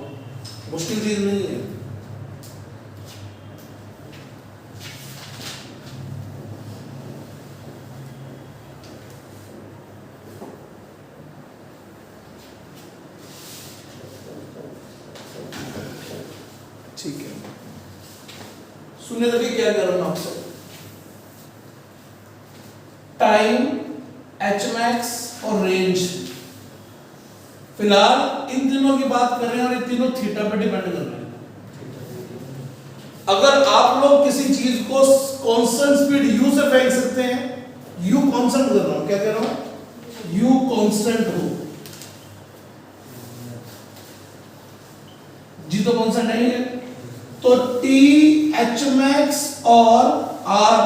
मुश्किल चीज नहीं है। ठीक है, सुनने लगे क्या कर रहा हूं आपसे। टाइम, एच मैक्स और रेंज, फिलहाल इन तीनों की बात कर रहे हैं और ये तीनों थीटा पे डिपेंड कर रहे हैं। अगर आप लोग किसी चीज को कांस्टेंट स्पीड u से फेंक सकते हैं, u कांस्टेंट कर रहा हूं, क्या कह रहा हूं, u कांस्टेंट हो, g तो कांस्टेंट नहीं है, तो t, h max और r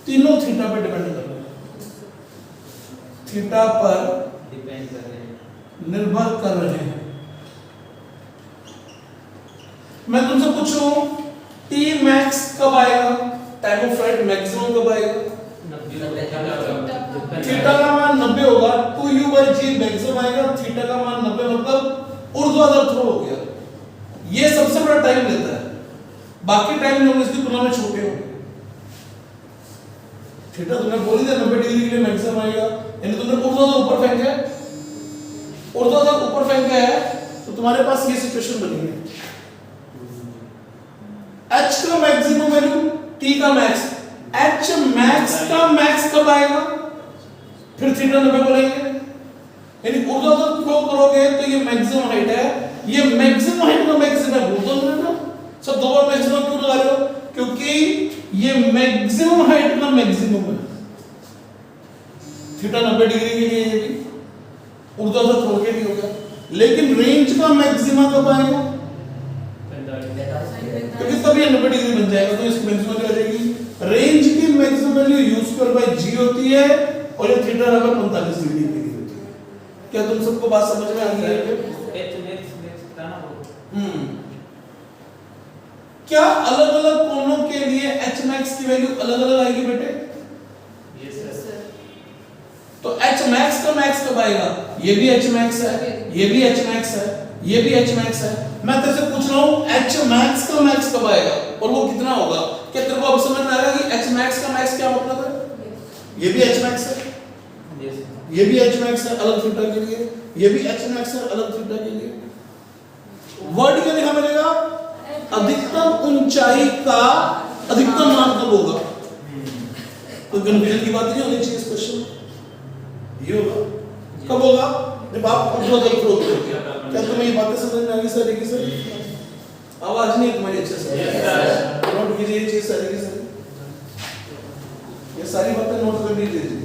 तीनों थीटा पे डिपेंड कर रहे हैं, थीटा पर डिपेंड कर रहे हैं, निर्भर कर रहे हैं। मैं तुमसे पूछूं t max कब आएगा, टाइम ऑफ फ्लाइट मैक्सिमम कब आएगा? थीटा का मान 90 होगा, 2u/g मैक्सिमम आएगा, थीटा का मान 90 मतलब ऊर्ध्वाधर थ्रो हो गया। ये सबसे बड़ा टाइम लेता है, बाकी टाइम लोग इसकी तुलना में छोटे होंगे। थीटा तुमने बोल दिया 90 डिग्री के लिए मैक्सिमम आएगा, यानी तुमने ऊर्ध्वाधर ऊपर फेंका है, ऊर्ध्वाधर ऊपर फेंका है तो तो तुम्हारे पास ये सिचुएशन बनी है, h का मैक्सिमम वैल्यू, t का मैक्स, h मैक्स का मैक्स कब आएगा, फिर थीटा 90 बोलेंगे, यानी ऊर्ध्वाधर फ्लो करोगे तो ये मैक्सिमम हाइट है, ये मैक्सिमम हाइट का मैक्सिमम है, ऊर्ध्वाधर है ना, सब दो बार मैक्सिमम क्यों लगा रहे हो, क्योंकि ये मैक्सिमम हाइट का मैक्सिमम है, थीटा 90 डिग्री के लिए ये भी ऊर्ध्वाधर फ्लो के लिए होगा, लेकिन रेंज का मैक्सिमा कब आएगा, क्योंकि तब ये 90 डिग्री बन जाएगा, तो इसकी मैक्सिमम क्या हो जाएगी, रेंज की मैक्सिमम वैल्यू u²/g होती है और ये थीटा 45 डिग्री की होती है। क्या तुम सबको बात समझ में आ गई है? एच मैक्स था ना वो। क्या अलग-अलग कोणों के लिए h max की वैल्यू अलग-अलग आएगी बेटे? Yes sir. तो h max का मैक्स कब आएगा, ये भी h max है, ये भी h max है, ये भी h max है, मैं तेरे से पूछ रहा हूं h max का मैक्स कब आएगा और वो कितना होगा, क्या तेरे को अब समझ में आएगा कि h max का मैक्स क्या मतलब है, ये भी h max है, यस ये भी h max है अलग थीटा के लिए, ये भी h max है अलग थीटा के लिए, वर्ड क्या लिखा मिलेगा, अधिकतम ऊंचाई का अधिकतम मान कब होगा, तो कंफ्यूजन की बात नहीं होनी चाहिए इस क्वेश्चन में, ये होगा कब होगा, जब आप ऊर्ध्वाधर फ्लो करोगे। क्या तुम्हें ये बातें समझ में आ गई सारी की सारी? आवाज नहीं तुम्हारी अच्छे से, नोट कीजिए ये चीज सारी की सारी, ये सारी बातें नोट कर लीजिए।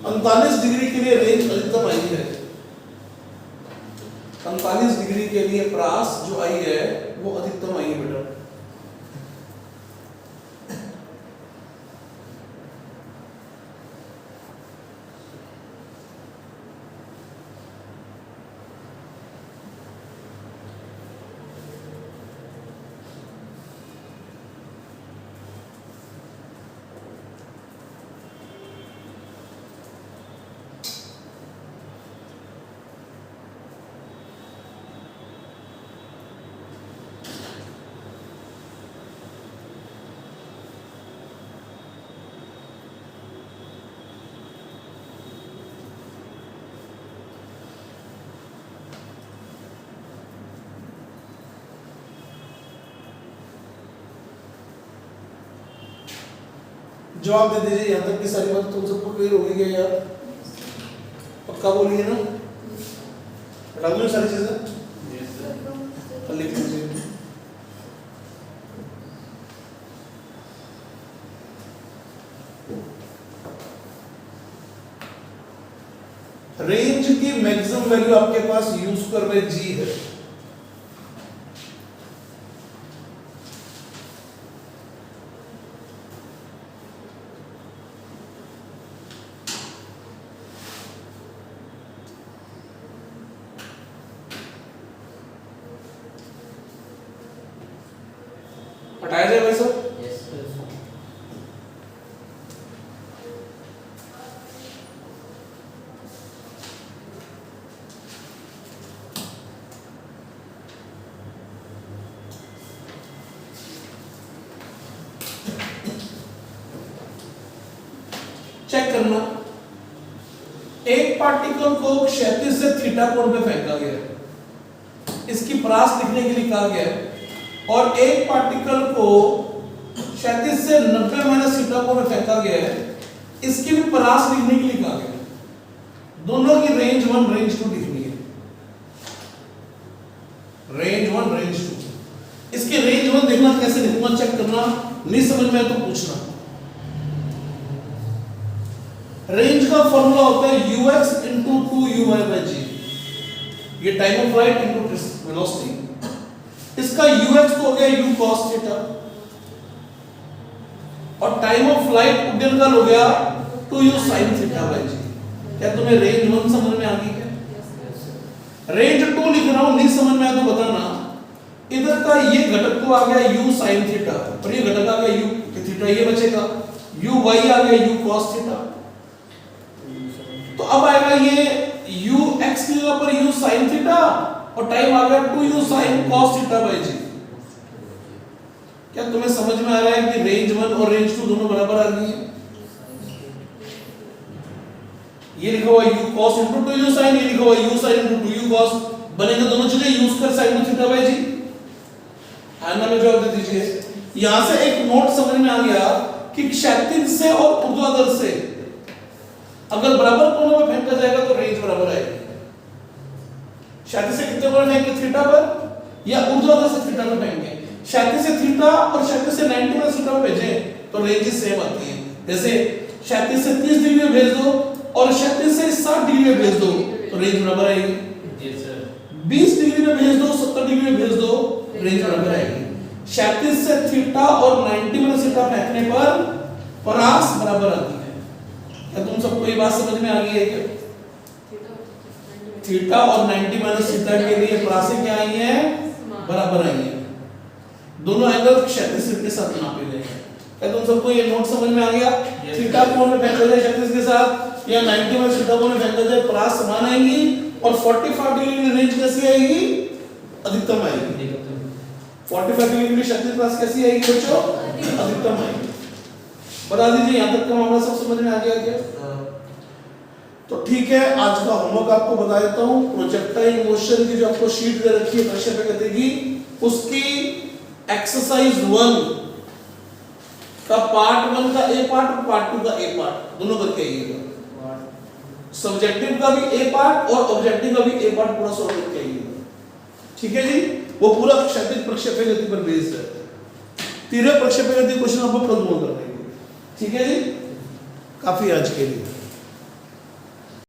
उनतालीस डिग्री के लिए रेंज अधिकतम आई है, 45 डिग्री के लिए प्रास जो आई है वो अधिकतम आई है बेटा। जवाब दे दीजिए, यहाँ तक की सारी बात तुम सबको क्लियर हो गई है यार, पक्का बोलिए ना, हटा दूँ सारी चीजें, यस सर। लिख लीजिए। रेंज की मैक्सिमम वैल्यू आपके पास u²/g है, हटाया जाए भाई साहब। यस चेक करना, एक पार्टिकल को क्षैतिज से थीटा कोण पे फेंका गया है, इसकी परास लिखने के लिए कहा गया है, और एक पार्टिकल को क्षैतिज से 90 माइनस थीटा कोण में फेंका गया है, इसकी भी परास लिखने के लिए कहा गया है। दोनों की रेंज 1 रेंज 2 लिखनी है, रेंज 1 रेंज 2। इसकी रेंज 1 देखना कैसे लिखूंगा, चेक करना, नहीं समझ में आए तो पूछना। रेंज का फॉर्मूला होता है ux into 2uy/g, ये time of flight into velocity, इसका ux तो हो गया u cos थीटा, और टाइम ऑफ फ्लाइट उड्डयन काल हो गया 2u sin थीटा/g। क्या तुम्हें रेंज 1 समझ में आ गई क्या? रेंज 2 लिख रहा हूं, नहीं समझ में आया तो बताना। इधर का ये घटक तो आ गया u sin थीटा, और ये घटक आ गया u थीटा, ये बचेगा u y आ गया u cos थीटा, तो अब आएगा ये u x की जगह पर u sin थीटा, और टाइम आ गया 2u sin cos थीटा/g। क्या तुम्हें समझ में आ रहा है कि रेंज 1 और रेंज 2 दोनों बराबर आ गई है? ये लिखा हुआ u cos into 2u sin, ये लिखा हुआ u sin into 2u cos, बनेगा दोनों चीजें u square sin theta by g. आना में जवाब दे दीजिए। यहां से एक नोट समझ में आ गया कि क्षैतिज से और ऊर्ध्वाधर से अगर बराबर कोणों में फेंका जाएगा तो रेंज बराबर आएगी। क्षैतिज से कितने कोण फेंकेंगे? थीटा पर या ऊर्ध्वाधर से थीटा पर फेंकेंगे। क्षैतिज से थीटा और क्षैतिज से 90 माइनस थीटा पर भेजें तो रेंजेस सेम आती हैं। जैसे क्षैतिज से 30 डिग्री में भेज दो और क्षैतिज से 60 डिग्री में भेज दो तो रेंज बराबर आएगी। जी सर। 20 डिग्री में भेज दो, 70 डिग्री में भेज दो, रेंज बराबर आएगी। क्षैतिज से थीटा और 90 माइनस थीटा फेंकने पर परास बराबर आती है। क्या तुम सबको ये बात समझ में आ गई है क्या? थीटा और 90 माइनस थीटा के लिए परासें क्या आई हैं? बराबर आई हैं। दोनों एंगल क्षैतिज के साथ नापे गए हैं। क्या तुम सबको ये नोट समझ में आ गया? थीटा कोण में फेंका जाए क्षैतिज के साथ या 90 माइनस थीटा कोण में फेंका जाए, परास समान आएंगी और 45 डिग्री की रेंज कैसी आएगी? अधिकतम आएगी। 45 डिग्री की क्षैतिज परास कैसी आएगी बच्चों? अधिकतम आएगी। बता दीजिए यहां तक का मामला सब समझ में आ गया क्या? तो ठीक है, आज का होमवर्क आपको बता देता हूं। प्रोजेक्टाइल मोशन की जो आपको शीट दे रखी है प्रक्षेपक गति की, उसकी एक्सरसाइज 1 का पार्ट 1 का ए पार्ट और पार्ट 2 का ए पार्ट दोनों करके आइएगा। सब्जेक्टिव का भी ए पार्ट और ऑब्जेक्टिव का भी ए पार्ट पूरा सॉल्व करके आइएगा। ठीक है जी? वो पूरा क्षैतिज प्रक्षेपक गति पर बेस्ड है। तीव्र प्रक्षेपक गति क्वेश्चन आपको कल दूंगा करने के लिए। ठीक है जी? काफी आज के लिए।